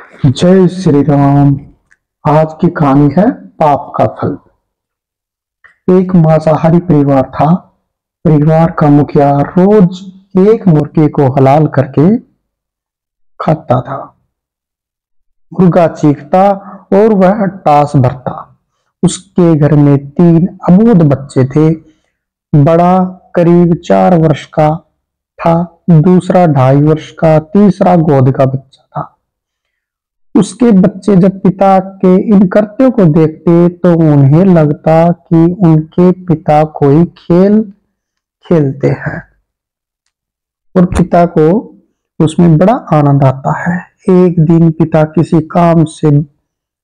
जय श्री राम। आज की कहानी है पाप का फल। एक मांसाहारी परिवार था। परिवार का मुखिया रोज एक मुर्गे को हलाल करके खाता था। मुर्गा चीखता और वह टास भरता। उसके घर में 3 अबोध बच्चे थे। बड़ा करीब 4 वर्ष का था, दूसरा 2.5 वर्ष का, तीसरा गोद का बच्चा था। उसके बच्चे जब पिता के इन कृत्यों को देखते तो उन्हें लगता कि उनके पिता कोई खेल खेलते हैं और पिता को उसमें बड़ा आनंद आता है। एक दिन पिता किसी काम से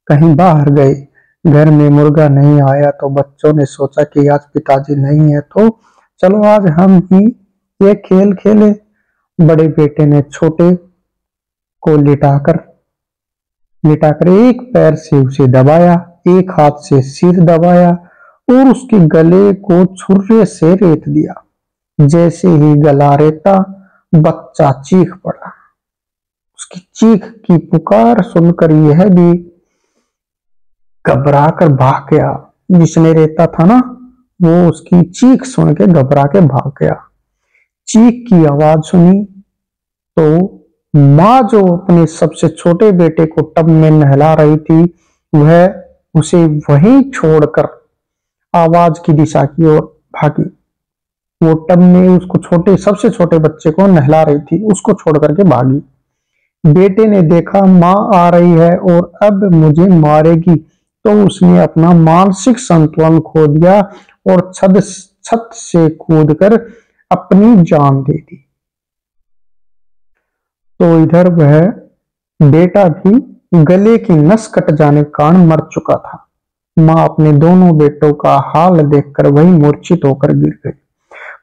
कहीं बाहर गए। घर में मुर्गा नहीं आया तो बच्चों ने सोचा कि आज पिताजी नहीं है तो चलो आज हम ही ये खेल खेले। बड़े बेटे ने छोटे को लिटाकर एक पैर से उसे दबाया, एक हाथ से सिर दबाया और उसके गले को छुरे से रेत दिया। जैसे ही गला रेता, बच्चा चीख पड़ा। उसकी चीख की पुकार सुनकर यह भी घबरा कर भाग गया। जिसने रेता था ना, वो उसकी चीख सुन के घबरा के भाग गया। चीख की आवाज सुनी तो माँ जो अपने सबसे छोटे बेटे को टब में नहला रही थी, वह उसे वहीं छोड़कर आवाज की दिशा की ओर भागी। वो टब में उसको सबसे छोटे बच्चे को नहला रही थी, उसको छोड़ करके भागी। बेटे ने देखा माँ आ रही है और अब मुझे मारेगी, तो उसने अपना मानसिक संतुलन खो दिया और छत से कूदकर अपनी जान दे दी। तो इधर वह बेटा भी गले की नस कट जाने के कारण मर चुका था। माँ अपने दोनों बेटों का हाल देखकर वही मूर्छित होकर गिर गई।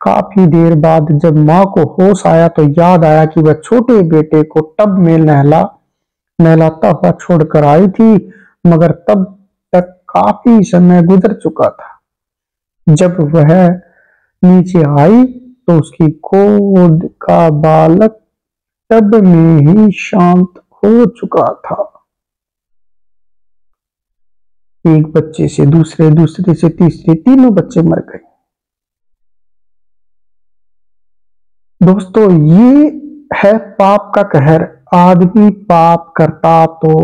काफी देर बाद जब माँ को होश आया तो याद आया कि वह छोटे बेटे को टब में नहलाता हुआ छोड़कर आई थी, मगर तब तक काफी समय गुजर चुका था। जब वह नीचे आई तो उसकी गोद का बालक टब में ही शांत हो चुका था। एक बच्चे से दूसरे, दूसरे से तीसरे, तीनों बच्चे मर गए। दोस्तों, ये है पाप का कहर। आदमी पाप करता तो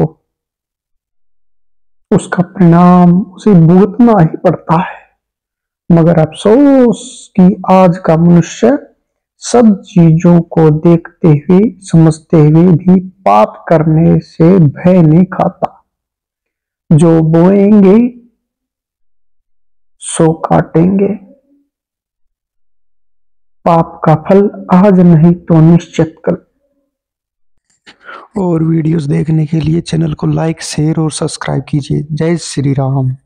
उसका परिणाम उसे भुगतना ही पड़ता है, मगर अफसोस कि आज का मनुष्य सब चीजों को देखते हुए, समझते हुए भी पाप करने से भय नहीं खाता। जो बोएंगे सो काटेंगे। पाप का फल आज नहीं तो निश्चित कल। और वीडियोस देखने के लिए चैनल को लाइक, शेयर और सब्सक्राइब कीजिए। जय श्री राम।